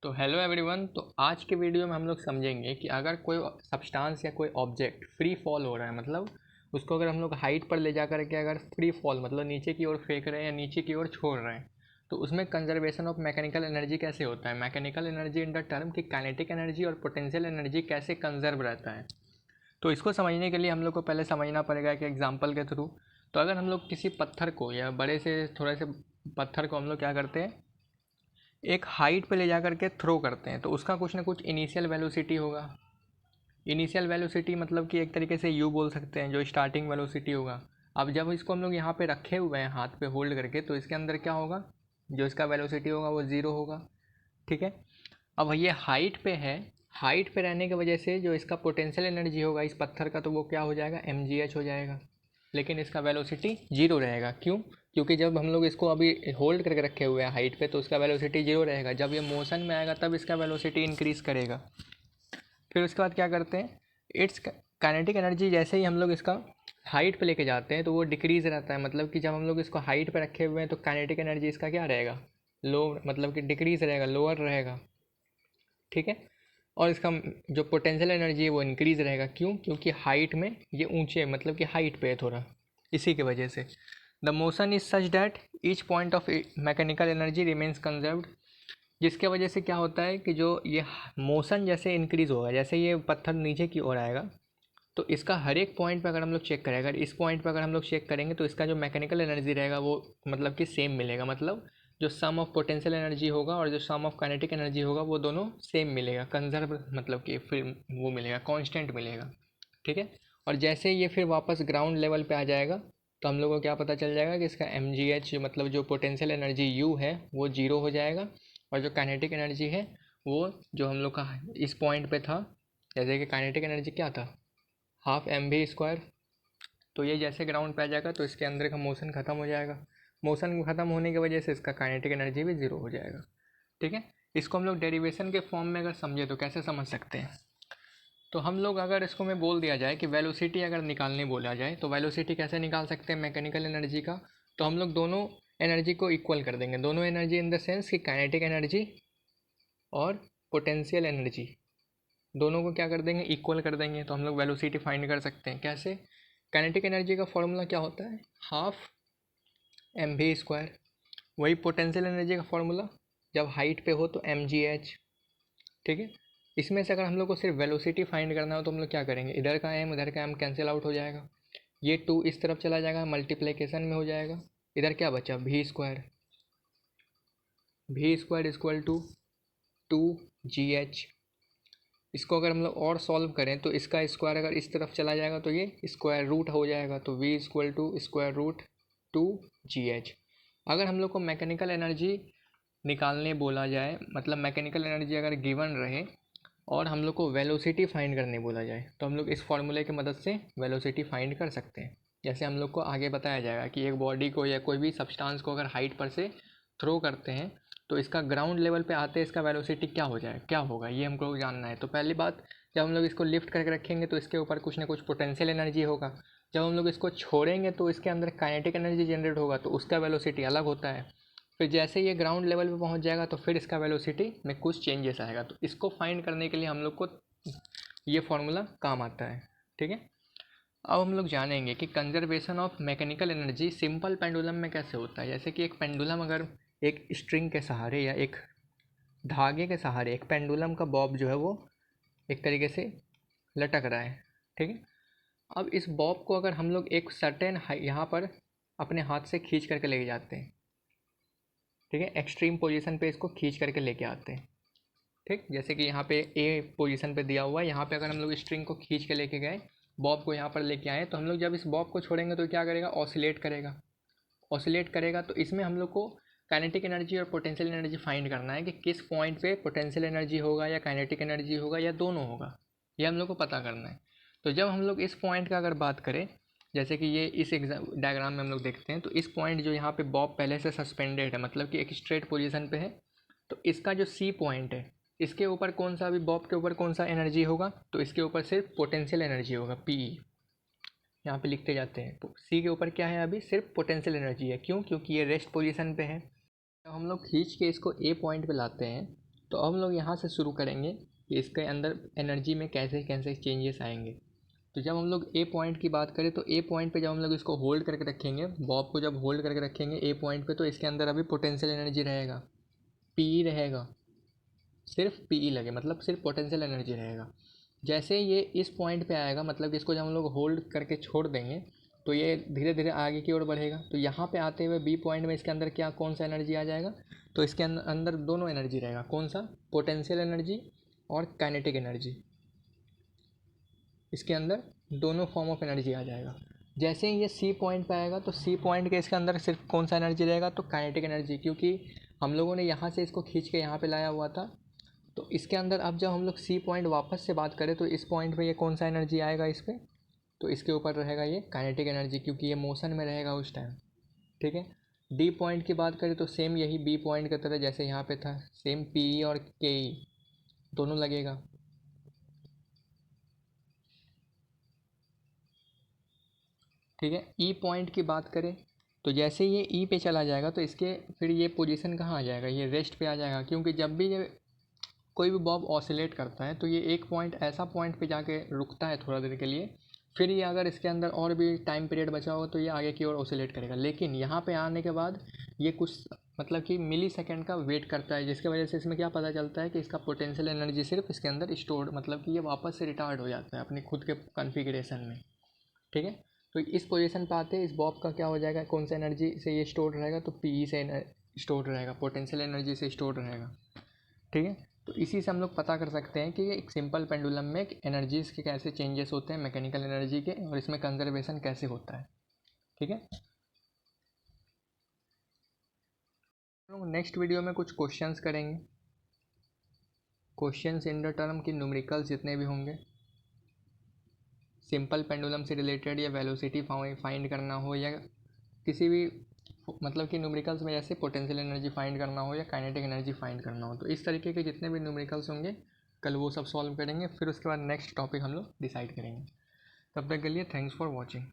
तो hello everyone. तो आज के वीडियो में हम लोग समझेंगे कि अगर कोई सब्सटेंस या कोई ऑब्जेक्ट फ्री फॉल हो रहा है, मतलब उसको अगर हम लोग हाइट पर ले जा कर के अगर फ्री फॉल मतलब नीचे की ओर फेंक रहे हैं या नीचे की ओर छोड़ रहे हैं, तो उसमें कंजर्वेशन ऑफ मैकेनिकल एनर्जी कैसे होता है। Mechanical energy in the term कि काइनेटिक एनर्जी और पोटेंशियल एनर्जी कैसे कंजर्व रहता है। तो इसको समझने के लिए हम लोग को पहले समझना पड़ेगा कि एग्जाम्पल के थ्रू। तो अगर हम लोग किसी पत्थर को या बड़े से थोड़े से पत्थर को हम लोग क्या करते हैं, एक हाइट पे ले जा कर के थ्रो करते हैं, तो उसका कुछ ना कुछ इनिशियल वेलोसिटी होगा। इनिशियल वेलोसिटी मतलब कि एक तरीके से यू बोल सकते हैं, जो स्टार्टिंग वेलोसिटी होगा। अब जब इसको हम लोग यहाँ पे रखे हुए हैं हाथ पे होल्ड करके, तो इसके अंदर क्या होगा, जो इसका वेलोसिटी होगा वो ज़ीरो होगा। ठीक है। अब ये हाइट पे है, हाइट पे रहने की वजह से जो इसका पोटेंशियल एनर्जी होगा इस पत्थर का, तो वो क्या हो जाएगा, mgh हो जाएगा। लेकिन इसका वेलोसिटी जीरो रहेगा। क्यों? क्योंकि जब हम लोग इसको अभी होल्ड करके रखे हुए हैं हाइट पे, तो उसका वेलोसिटी जीरो रहेगा। जब ये मोशन में आएगा तब इसका वेलोसिटी इंक्रीज़ करेगा। फिर उसके बाद क्या करते हैं, इट्स काइनेटिक एनर्जी जैसे ही हम लोग इसका हाइट पे लेके जाते हैं तो वो डिक्रीज़ रहता है। मतलब कि जब हम लोग इसको हाइट पे रखे हुए हैं तो काइनेटिक एनर्जी इसका क्या रहेगा, लो, मतलब कि डिक्रीज़ रहेगा, लोअर रहेगा। ठीक है। और इसका जो पोटेंशियल एनर्जी है वो इंक्रीज़ रहेगा। क्यों? क्योंकि हाइट में ये ऊंचे, मतलब कि हाइट पे है थोड़ा, इसी की वजह से। The motion is such that each point of mechanical energy remains conserved, जिसके वजह से क्या होता है कि जो ये मोशन जैसे इंक्रीज़ होगा, जैसे ये पत्थर नीचे की ओर आएगा, तो इसका हर एक पॉइंट पर अगर हम लोग चेक करें, अगर इस पॉइंट पर अगर हम लोग चेक करेंगे तो इसका जो मैकेनिकल एनर्जी रहेगा वो मतलब कि सेम मिलेगा। मतलब जो सम ऑफ पोटेंशियल एनर्जी होगा और जो सम ऑफ काइनेटिक एनर्जी होगा वो दोनों सेम मिलेगा, कंजर्व मतलब कि फिर वो मिलेगा, कांस्टेंट मिलेगा। ठीक है। और जैसे ही ये फिर वापस ग्राउंड लेवल पे आ जाएगा तो हम लोग को क्या पता चल जाएगा कि इसका mgh मतलब जो पोटेंशियल एनर्जी u है वो जीरो हो जाएगा, और जो काइनेटिक एनर्जी है वो जो हम लोग का इस पॉइंट पे था, जैसे कि काइनेटिक एनर्जी क्या था, हाफ एम वी स्क्वायर। तो ये जैसे ग्राउंड पे आ जाएगा तो इसके अंदर का मोशन ख़त्म हो जाएगा। मोशन ख़त्म होने की वजह से इसका काइनेटिक एनर्जी भी ज़ीरो हो जाएगा। ठीक है। इसको हम लोग डेरिवेशन के फॉर्म में अगर समझे तो कैसे समझ सकते हैं। तो हम लोग अगर इसको में बोल दिया जाए कि वेलोसिटी अगर निकालने बोला जाए तो वेलोसिटी कैसे निकाल सकते हैं मैकेनिकल एनर्जी का, तो हम लोग दोनों एनर्जी को इक्वल कर देंगे। दोनों एनर्जी इन द सेंस कि काइनेटिक एनर्जी और पोटेंशियल एनर्जी, दोनों को क्या कर देंगे, इक्वल कर देंगे। तो हम लोग वेलोसिटी फाइंड कर सकते हैं। कैसे? काइनेटिक एनर्जी का फॉर्मूला क्या होता है, हाफ एम वी स्क्वायर। वही पोटेंशियल एनर्जी का फॉर्मूला जब हाइट पे हो तो mgh। ठीक है। इसमें से अगर हम लोग को सिर्फ वेलोसिटी फाइंड करना हो तो हम लोग क्या करेंगे, इधर का m उधर का m कैंसिल आउट हो जाएगा, ये 2 इस तरफ चला जाएगा, मल्टीप्लिकेशन में हो जाएगा। इधर क्या बचा, v square. V square equal to 2gh। इसको अगर हम लोग और सॉल्व करें तो इसका स्क्वायर अगर इस तरफ चला जाएगा तो ये स्क्वायर रूट हो जाएगा, तो v equal to square root 2gh। अगर हम लोग को मैकेनिकल एनर्जी निकालने बोला जाए, मतलब मैकेनिकल एनर्जी अगर गिवन रहे और हम लोग को वेलोसिटी फाइंड करने बोला जाए, तो हम लोग इस फॉर्मूले की मदद से वेलोसिटी फाइंड कर सकते हैं। जैसे हम लोग को आगे बताया जाएगा कि एक बॉडी को या कोई भी सब्सटेंस को अगर हाइट पर से थ्रो करते हैं तो इसका ग्राउंड लेवल पे आते इसका वेलोसिटी क्या हो जाए, क्या होगा, ये हमको जानना है। तो पहली बात, जब हम लोग इसको लिफ्ट करके रखेंगे तो इसके ऊपर कुछ ना कुछ पोटेंशियल एनर्जी होगा। जब हम लोग इसको छोड़ेंगे तो इसके अंदर काइनेटिक एनर्जी जनरेट होगा, तो उसका वेलोसिटी अलग होता है। फिर जैसे ये ग्राउंड लेवल पे पहुंच जाएगा तो फिर इसका वेलोसिटी में कुछ चेंजेस आएगा। तो इसको फाइंड करने के लिए हम लोग को ये फॉर्मूला काम आता है। ठीक है। अब हम लोग जानेंगे कि conservation of mechanical energy simple pendulum में कैसे होता है। जैसे कि एक पेंडुलम अगर एक स्ट्रिंग के सहारे या एक धागे के सहारे, एक पेंडुलम का बॉब जो है वो एक तरीके से लटक रहा है। ठीक है। अब इस बॉब को अगर हम लोग एक सर्टेन यहाँ पर अपने हाथ से खींच करके लेके जाते हैं, ठीक है, एक्सट्रीम पोजीशन पे इसको खींच करके लेके आते हैं। ठीक, जैसे कि यहाँ पे ए पोजीशन पे दिया हुआ है, यहाँ पे अगर हम लोग स्ट्रिंग को खींच के लेके गए, बॉब को यहाँ पर लेके आए, तो हम लोग जब इस बॉब को छोड़ेंगे तो क्या करेगा, ऑसिलेट करेगा। ऑसिलेट करेगा तो इसमें हम लोग को काइनेटिक एनर्जी और पोटेंशियल एनर्जी फाइंड करना है कि किस पॉइंट पे पोटेंशियल एनर्जी होगा या काइनेटिक एनर्जी होगा या दोनों होगा, ये हम लोग को पता करना है। तो जब हम लोग इस पॉइंट का अगर बात करें, जैसे कि ये इस एग्जाम डायग्राम में हम लोग देखते हैं, तो इस पॉइंट जो यहाँ पे बॉब पहले से सस्पेंडेड है, मतलब कि एक स्ट्रेट पोजीशन पे है, तो इसका जो सी पॉइंट है, इसके ऊपर कौन सा, अभी बॉब के ऊपर कौन सा एनर्जी होगा, तो इसके ऊपर सिर्फ पोटेंशियल एनर्जी होगा, पी। यहाँ पे लिखते जाते हैं। तो सी के ऊपर क्या है, अभी सिर्फ पोटेंशियल एनर्जी है। क्यों? क्योंकि ये रेस्ट पोजीशन पे है। जब हम लोग खींच के इसको ए पॉइंट पे लाते हैं तो अब हम लोग यहाँ से शुरू करेंगे कि इसके अंदर एनर्जी में कैसे कैसे चेंजेस आएंगे। तो जब हम लोग ए पॉइंट की बात करें तो ए पॉइंट पे जब हम लोग इसको होल्ड करके रखेंगे, बॉब को जब होल्ड करके रखेंगे ए पॉइंट पे, तो इसके अंदर अभी पोटेंशियल एनर्जी रहेगा, पी रहेगा, सिर्फ पी लगे, मतलब सिर्फ पोटेंशियल एनर्जी रहेगा। जैसे ये इस पॉइंट पे आएगा, मतलब कि इसको जब हम लोग होल्ड करके छोड़ देंगे तो ये धीरे धीरे आगे की ओर बढ़ेगा। तो यहाँ पे आते हुए बी पॉइंट में इसके अंदर क्या कौन सा एनर्जी आ जाएगा, तो इसके अंदर दोनों एनर्जी रहेगा। कौन सा, पोटेंशियल एनर्जी और काइनेटिक एनर्जी, इसके अंदर दोनों फॉर्म ऑफ एनर्जी आ जाएगा। जैसे ही ये सी पॉइंट पे आएगा तो सी पॉइंट के इसके अंदर सिर्फ कौन सा एनर्जी रहेगा, तो काइनेटिक एनर्जी, क्योंकि हम लोगों ने यहाँ से इसको खींच के यहाँ पे लाया हुआ था। तो इसके अंदर अब जब हम लोग सी पॉइंट वापस से बात करें तो इस पॉइंट पे ये कौन सा एनर्जी आएगा इस पर, तो इसके ऊपर रहेगा ये काइनेटिक एनर्जी, क्योंकि ये मोशन में रहेगा उस टाइम। ठीक है। डी पॉइंट की बात करें तो सेम यही बी पॉइंट की तरह जैसे यहाँ पे था, सेम पी ई और के ई दोनों लगेगा। ठीक है। ई पॉइंट की बात करें तो जैसे ये ई पे चला जाएगा तो इसके फिर ये पोजीशन कहाँ आ जाएगा, ये रेस्ट पे आ जाएगा, क्योंकि जब भी ये कोई भी बॉब ऑसिलेट करता है तो ये एक पॉइंट ऐसा पॉइंट पे जाके रुकता है थोड़ा देर के लिए, फिर ये अगर इसके अंदर और भी टाइम पीरियड बचा होगा तो ये आगे की ओर ऑसिलेट करेगा। लेकिन यहाँ पे आने के बाद ये कुछ मतलब कि मिली सेकेंड का वेट करता है, जिसकी वजह से इसमें क्या पता चलता है कि इसका पोटेंशियल एनर्जी सिर्फ इसके अंदर स्टोर्ड, मतलब कि ये वापस से रिटार्ड हो जाता है अपनी खुद के कॉन्फ़िगरेशन में। ठीक है। तो इस पोजीशन पे आते हैं, इस बॉब का क्या हो जाएगा, कौन सा एनर्जी से ये स्टोर्ड रहेगा, तो पी से स्टोर्ड रहेगा, पोटेंशियल एनर्जी से स्टोर्ड रहेगा। ठीक है। तो इसी से हम लोग पता कर सकते हैं कि एक सिंपल पेंडुलम में एनर्जीज़ के कैसे चेंजेस होते हैं मैकेनिकल एनर्जी के, और इसमें कंजर्वेशन कैसे होता है। ठीक है। हम लोग नेक्स्ट वीडियो में कुछ क्वेश्चंस करेंगे, क्वेश्चंस इन द टर्म की न्यूमेरिकल्स जितने भी होंगे, सिंपल पेंडुलम से रिलेटेड या वेलोसिटी फाइंड करना हो, या किसी भी मतलब कि न्यूमेरिकल्स में जैसे पोटेंशियल एनर्जी फाइंड करना हो या काइनेटिक एनर्जी फाइंड करना हो, तो इस तरीके के जितने भी न्यूमेरिकल्स होंगे कल वो सब सॉल्व करेंगे। फिर उसके बाद नेक्स्ट टॉपिक हम लोग डिसाइड करेंगे। तब तक के लिए थैंक्स फॉर वॉचिंग।